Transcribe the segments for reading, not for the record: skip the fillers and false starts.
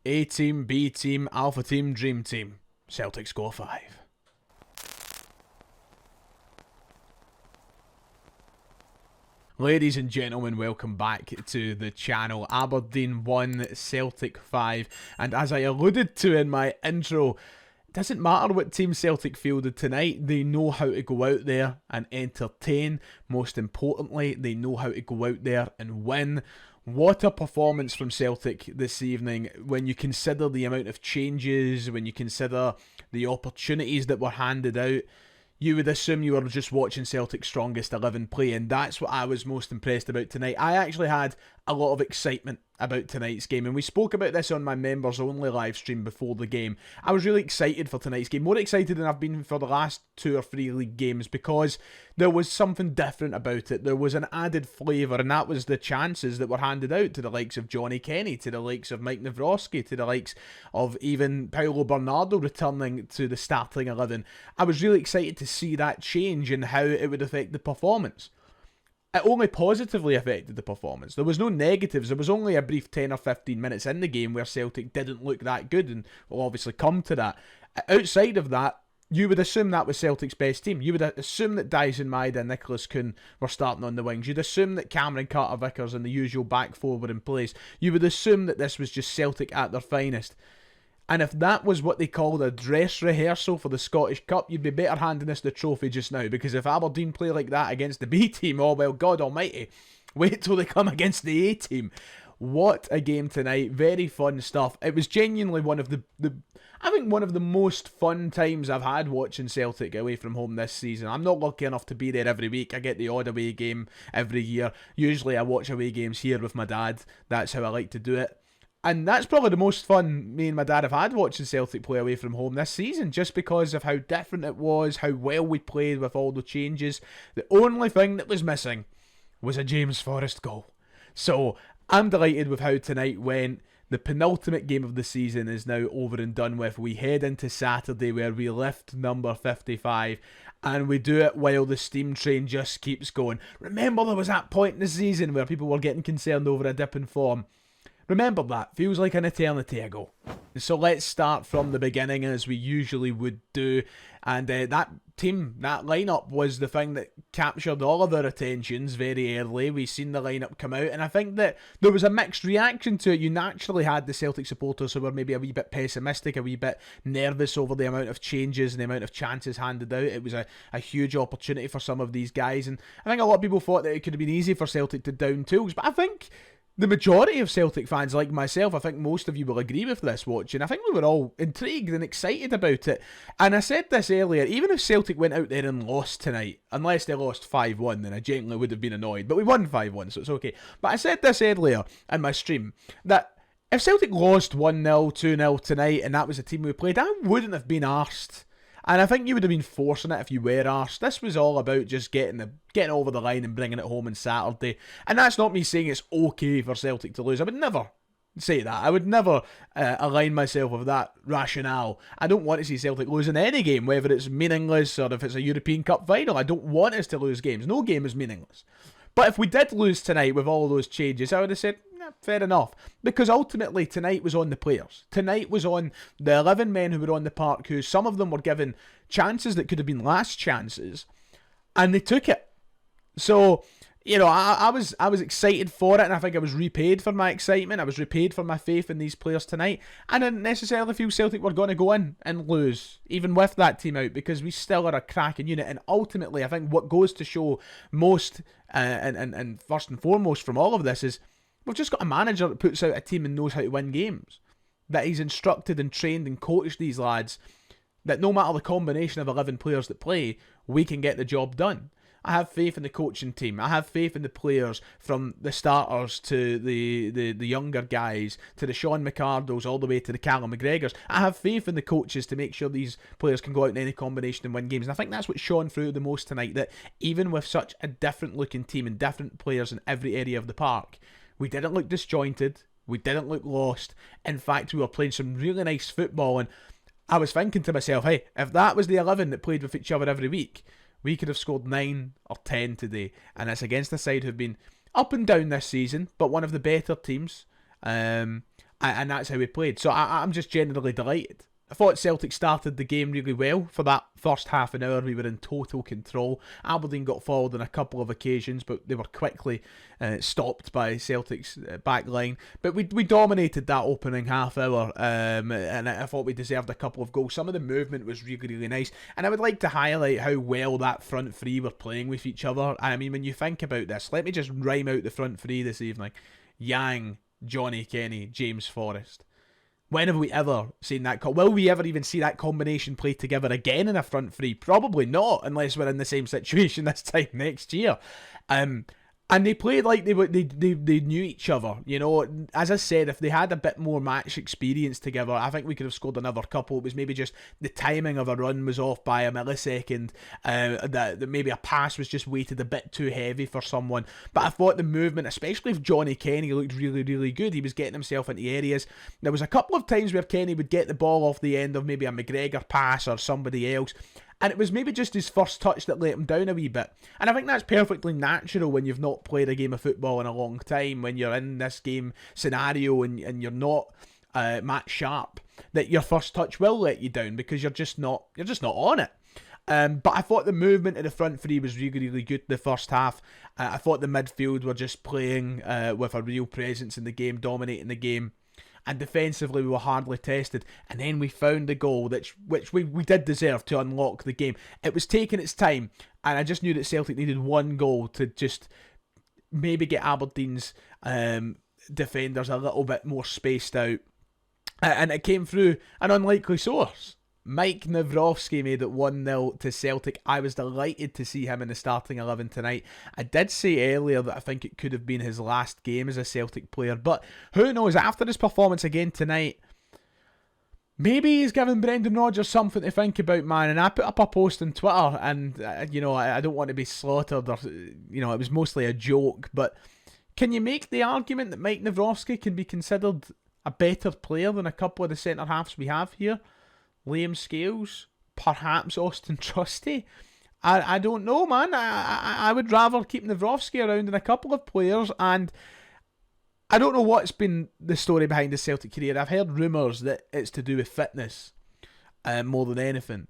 A team, B team, Alpha team, Dream team. Celtic score 5. Ladies and gentlemen, welcome back to the channel. Aberdeen 1, Celtic 5. And as I alluded to in my intro, it doesn't matter what team Celtic fielded tonight. They know how to go out there and entertain. Most importantly, they know how to go out there and win. What a performance from Celtic this evening when you consider the amount of changes, when you consider the opportunities that were handed out. You would assume you were just watching Celtic's strongest 11 play, and that's what I was most impressed about tonight. I actually had a lot of excitement about tonight's game, and we spoke about this on my members only live stream before the game. I was really excited for tonight's game, more excited than I've been for the last 2 or 3 league games, because there was something different about it. There was an added flavour, and that was the chances that were handed out to the likes of Johnny Kenny, to the likes of Mike Nawrocki, to the likes of even Paulo Bernardo returning to the starting 11. I was really excited to see that change and how it would affect the performance. It only positively affected the performance. There was no negatives. There was only a brief 10 or 15 minutes in the game where Celtic didn't look that good, and we'll obviously come to that. Outside of that, you would assume that was Celtic's best team. You would assume that Dyson Maeda and Nicholas Kuhn were starting on the wings. You'd assume that Cameron Carter-Vickers and the usual back four were in place. You would assume that this was just Celtic at their finest. And if that was what they called a dress rehearsal for the Scottish Cup, you'd be better handing us the trophy just now. Because if Aberdeen play like that against the B team, oh well, God almighty, wait till they come against the A team. What a game tonight. Very fun stuff. It was genuinely one of I think one of the most fun times I've had watching Celtic away from home this season. I'm not lucky enough to be there every week. I get the odd away game every year. Usually I watch away games here with my dad. That's how I like to do it. And that's probably the most fun me and my dad have had watching Celtic play away from home this season, just because of how different it was, how well we played with all the changes. The only thing that was missing was a James Forrest goal. So I'm delighted with how tonight went. The penultimate game of the season is now over and done with. We head into Saturday where we lift number 55, and we do it while the steam train just keeps going. Remember, there was that point in the season where people were getting concerned over a dip in form. Remember that. Feels like an eternity ago. So let's start from the beginning as we usually would do. And that team, that lineup was the thing that captured all of our attentions very early. We seen the lineup come out, and I think that there was a mixed reaction to it. You naturally had the Celtic supporters who were maybe a wee bit pessimistic, a wee bit nervous over the amount of changes and the amount of chances handed out. It was a huge opportunity for some of these guys, and I think a lot of people thought that it could have been easy for Celtic to down tools, but I think the majority of Celtic fans, like myself, I think most of you will agree with this watching. I think we were all intrigued and excited about it. And I said this earlier, even if Celtic went out there and lost tonight, unless they lost 5-1, then I genuinely would have been annoyed. But we won 5-1, so it's okay. But I said this earlier in my stream, that if Celtic lost 1-0, 2-0 tonight, and that was the team we played, I wouldn't have been arsed. And I think you would have been forcing it if you were arsed. This was all about just getting over the line and bringing it home on Saturday. And that's not me saying it's okay for Celtic to lose. I would never say that. I would never align myself with that rationale. I don't want to see Celtic lose in any game, whether it's meaningless or if it's a European Cup final. I don't want us to lose games. No game is meaningless. But if we did lose tonight with all those changes, I would have said, fair enough. Because ultimately, tonight was on the players. Tonight was on the 11 men who were on the park, who some of them were given chances that could have been last chances, and they took it. So, you know, I was excited for it, and I think I was repaid for my excitement. I was repaid for my faith in these players tonight. I didn't necessarily feel Celtic were going to go in and lose, even with that team out, because we still are a cracking unit. And ultimately, I think what goes to show most, and first and foremost from all of this, is we've just got a manager that puts out a team and knows how to win games. That he's instructed and trained and coached these lads, that no matter the combination of 11 players that play, we can get the job done. I have faith in the coaching team. I have faith in the players, from the starters to the younger guys, to the Sean McArdles, all the way to the Callum McGregors. I have faith in the coaches to make sure these players can go out in any combination and win games. And I think that's what shone through the most tonight, that even with such a different looking team and different players in every area of the park, we didn't look disjointed. We didn't look lost. In fact, we were playing some really nice football. And I was thinking to myself, hey, if that was the 11 that played with each other every week, we could have scored 9 or 10 today. And it's against a side who've been up and down this season, but one of the better teams. and that's how we played. So I'm just generally delighted. I thought Celtic started the game really well. For that first half an hour, we were in total control. Aberdeen got forward on a couple of occasions, but they were quickly stopped by Celtic's back line. But we dominated that opening half hour, and I thought we deserved a couple of goals. Some of the movement was really, really nice. And I would like to highlight how well that front three were playing with each other. I mean, when you think about this, let me just rhyme out the front three this evening. Yang, Johnny Kenny, James Forrest. When have we ever seen that? Will we ever even see that combination play together again in a front three? Probably not, unless we're in the same situation this time next year. And they played like they knew each other. You know, as I said, if they had a bit more match experience together, I think we could have scored another couple. It was maybe just the timing of a run was off by a millisecond. That maybe a pass was just weighted a bit too heavy for someone. But I thought the movement, especially if Johnny Kenny, looked really, really good. He was getting himself into areas. There was a couple of times where Kenny would get the ball off the end of maybe a McGregor pass or somebody else, and it was maybe just his first touch that let him down a wee bit. And I think that's perfectly natural when you've not played a game of football in a long time, when you're in this game scenario and you're not Matt Sharp, that your first touch will let you down because you're just not on it. But I thought the movement of the front three was really, really good the first half. I thought the midfield were just playing with a real presence in the game, dominating the game. And defensively, we were hardly tested. And then we found the goal, which we did deserve to unlock the game. It was taking its time. And I just knew that Celtic needed one goal to just maybe get Aberdeen's defenders a little bit more spaced out. And it came through an unlikely source. Mike Nawrocki made it 1-0 to Celtic. I was delighted to see him in the starting 11 tonight. I did say earlier that I think it could have been his last game as a Celtic player, but who knows, after his performance again tonight, maybe he's giving Brendan Rodgers something to think about, man. And I put up a post on Twitter, and I don't want to be slaughtered, or it was mostly a joke, but can you make the argument that Mike Nawrocki can be considered a better player than a couple of the centre halves we have here? Liam Scales, perhaps Austin Trusty. I don't know, man. I would rather keep Nawrocki around than a couple of players, and I don't know what's been the story behind his Celtic career. I've heard rumours that it's to do with fitness more than anything,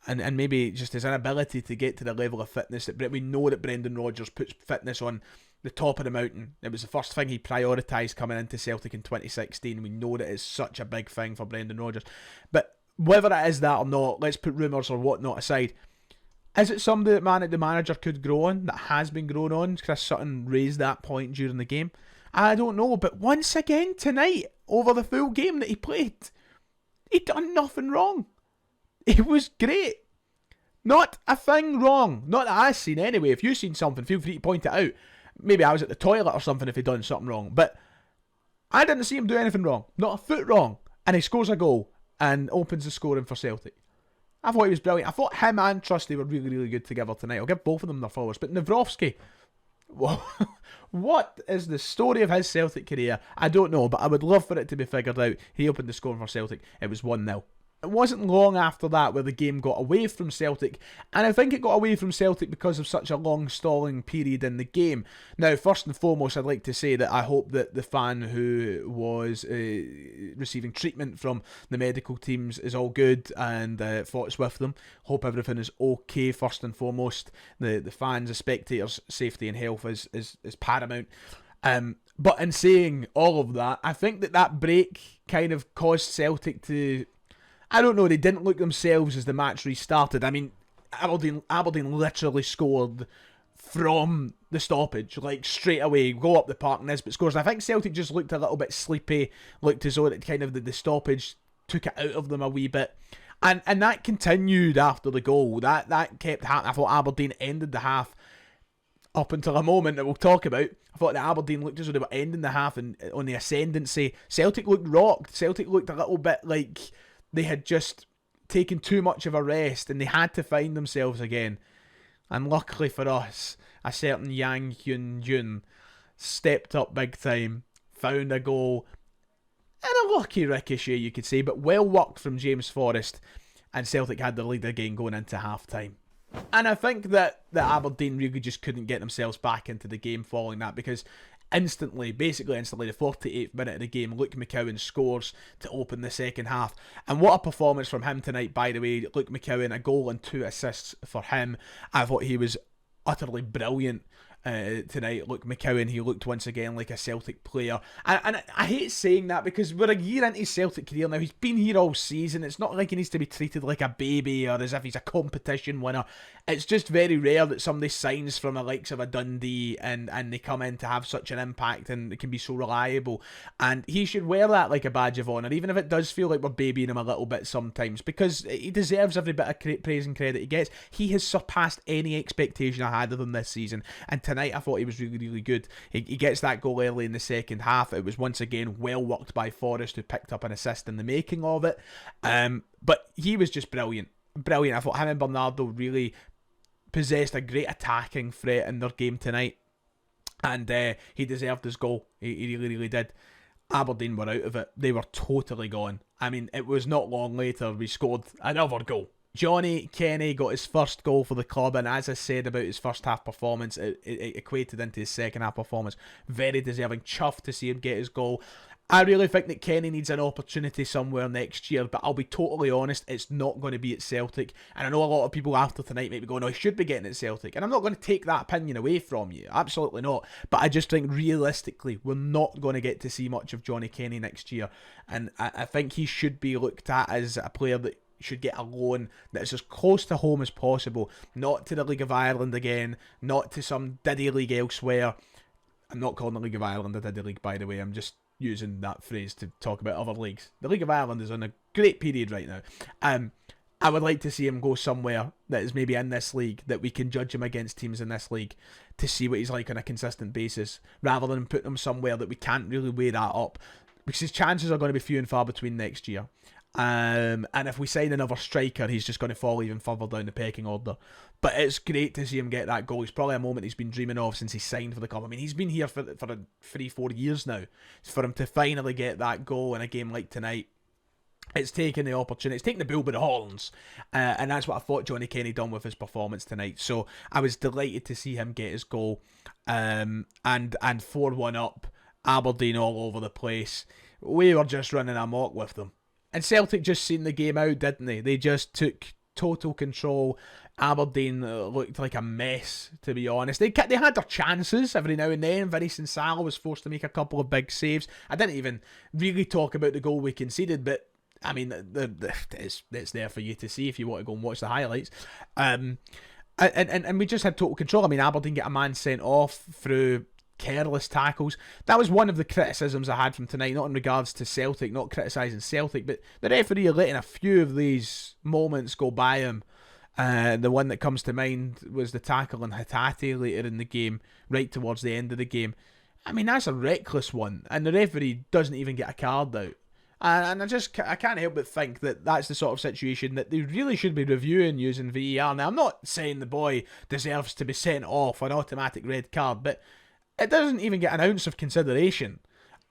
and maybe just his inability to get to the level of fitness that we know that Brendan Rodgers puts fitness on the top of the mountain. It was the first thing he prioritised coming into Celtic in 2016. We know that it's such a big thing for Brendan Rodgers, but whether it is that or not, let's put rumours or whatnot aside. Is it somebody that the manager could grow on, that has been grown on? Chris Sutton raised that point during the game. I don't know, but once again tonight, over the full game that he played, he done nothing wrong. It was great. Not a thing wrong. Not that I've seen anyway. If you've seen something, feel free to point it out. Maybe I was at the toilet or something if he'd done something wrong. But I didn't see him do anything wrong. Not a foot wrong. And he scores a goal and opens the scoring for Celtic. I thought he was brilliant. I thought him and Trusty were really, really good together tonight. I'll give both of them their flowers. But Nawrocki, what is the story of his Celtic career? I don't know, but I would love for it to be figured out. He opened the scoring for Celtic. It was 1-0. It wasn't long after that where the game got away from Celtic, and I think it got away from Celtic because of such a long stalling period in the game. Now, first and foremost, I'd like to say that I hope that the fan who was receiving treatment from the medical teams is all good and thoughts with them. Hope everything is okay, first and foremost. The fans, the spectators' safety and health is paramount. But in saying all of that, I think that break kind of caused Celtic to... I don't know, they didn't look themselves as the match restarted. I mean, Aberdeen literally scored from the stoppage, like straight away, go up the park, Nisbet scores. I think Celtic just looked a little bit sleepy, looked as though it kind of the stoppage took it out of them a wee bit. And that continued after the goal. That kept happening. I thought Aberdeen ended the half up until a moment that we'll talk about. I thought that Aberdeen looked as though they were ending the half on the ascendancy. Celtic looked rocked. Celtic looked a little bit like they had just taken too much of a rest and they had to find themselves again. And luckily for us, a certain Yang Hyun Jun stepped up big time, found a goal, and a lucky ricochet, you could say, but well worked from James Forrest, and Celtic had the lead again going into half-time. And I think that Aberdeen really just couldn't get themselves back into the game following that, because basically instantly, the 48th minute of the game, Luke McCowan scores to open the second half. And what a performance from him tonight, by the way. Luke McCowan, a goal and 2 assists for him. I thought he was utterly brilliant tonight. Luke McCowan, he looked once again like a Celtic player. And I hate saying that because we're a year into his Celtic career now. He's been here all season. It's not like he needs to be treated like a baby or as if he's a competition winner. It's just very rare that somebody signs from the likes of a Dundee and they come in to have such an impact and it can be so reliable. And he should wear that like a badge of honour, even if it does feel like we're babying him a little bit sometimes, because he deserves every bit of praise and credit he gets. He has surpassed any expectation I had of him this season. And tonight I thought he was really, really good. He gets that goal early in the second half. It was once again well worked by Forrest, who picked up an assist in the making of it. But he was just brilliant. I thought him and Bernardo really possessed a great attacking threat in their game tonight. And he deserved his goal. He really, really did. Aberdeen were out of it. They were totally gone. I mean, it was not long later we scored another goal. Johnny Kenny got his first goal for the club, and as I said about his first half performance, it equated into his second half performance. Very deserving. Chuffed to see him get his goal. I really think that Kenny needs an opportunity somewhere next year, but I'll be totally honest, it's not going to be at Celtic. And I know a lot of people after tonight might be going, oh, he should be getting at Celtic. And I'm not going to take that opinion away from you. Absolutely not. But I just think realistically, we're not going to get to see much of Johnny Kenny next year. And I think he should be looked at as a player that should get a loan that is as close to home as possible. Not to the League of Ireland again, not to some Diddy League elsewhere. I'm not calling the League of Ireland a Diddy League, by the way. I'm just using that phrase to talk about other leagues. The League of Ireland is on a great period right now. I would like to see him go somewhere that is maybe in this league, that we can judge him against teams in this league to see what he's like on a consistent basis, rather than putting him somewhere that we can't really weigh that up, because his chances are going to be few and far between next year. And if we sign another striker, he's just going to fall even further down the pecking order. But it's great to see him get that goal. It's probably a moment he's been dreaming of since he signed for the club. I mean, he's been here for 3-4 years now. For him to finally get that goal in a game like tonight, it's taken the opportunity. It's taken the bull by the horns. And that's what I thought Johnny Kenny done with his performance tonight. So I was delighted to see him get his goal. And 4-1 up, Aberdeen all over the place. We were just running amok with them. And Celtic just seen the game out, didn't they? They just took total control. Aberdeen looked like a mess, to be honest. They had their chances every now and then. Vincent Sala was forced to make a couple of big saves. I didn't even really talk about the goal we conceded, but I mean, it's there for you to see if you want to go and watch the highlights. And we just had total control. I mean, Aberdeen get a man sent off through careless tackles. That was one of the criticisms I had from tonight, not in regards to Celtic, not criticising Celtic, but the referee letting a few of these moments go by him. The one that comes to mind was the tackle on Hatate later in the game, right towards the end of the game. I mean, that's a reckless one, and the referee doesn't even get a card out. And I can't help but think that that's the sort of situation that they really should be reviewing using VAR. Now, I'm not saying the boy deserves to be sent off an automatic red card, but it doesn't even get an ounce of consideration.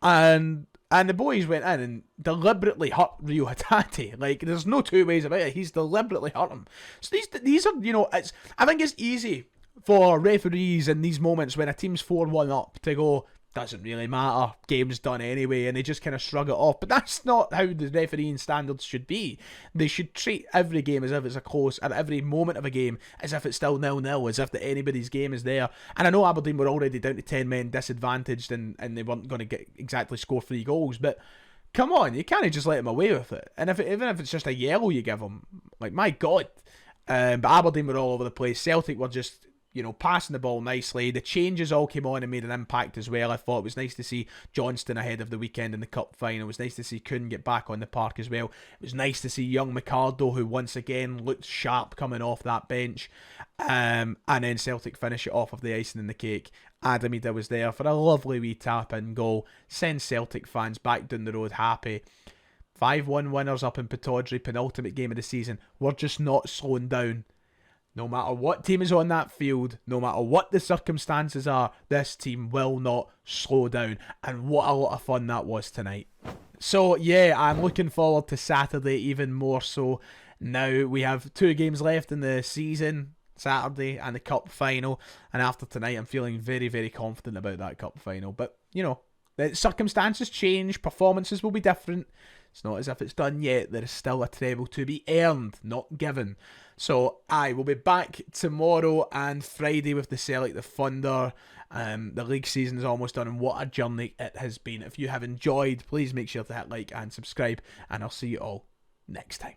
And the boys went in and deliberately hurt Rio Hatate. Like, there's no two ways about it. He's deliberately hurt him. So these are, I think it's easy for referees in these moments when a team's 4-1 up to go, doesn't really matter, game's done anyway, and they just kind of shrug it off. But that's not how the refereeing standards should be. They should treat every game as if it's a close, and every moment of a game as if it's still 0-0, as if that anybody's game is there. And I know Aberdeen were already down to 10 men disadvantaged, and they weren't going to score 3 goals, but come on, you can't just let them away with it. And even if it's just a yellow you give them, like, my God. But Aberdeen were all over the place. Celtic were just, passing the ball nicely. The changes all came on and made an impact as well. I thought it was nice to see Johnston ahead of the weekend in the cup final. It was nice to see Kuhn get back on the park as well. It was nice to see young McCardo, who once again looked sharp coming off that bench. And then Celtic finish it off with the icing in the cake. Adamida was there for a lovely wee tap-in goal. Send Celtic fans back down the road happy. 5-1 winners up in Pittodrie, penultimate game of the season. We're just not slowing down. No matter what team is on that field, no matter what the circumstances are, this team will not slow down. And what a lot of fun that was tonight. So yeah, I'm looking forward to Saturday even more so. Now we have 2 games left in the season. Saturday and the cup final, and after tonight I'm feeling very, very confident about that cup final. But the circumstances change, performances will be different. It's not as if it's done yet. There is still a treble to be earned, not given. So I will be back tomorrow and Friday with the Celtic, the Thunder. The league season is almost done, and what a journey it has been. If you have enjoyed, please make sure to hit like and subscribe, and I'll see you all next time.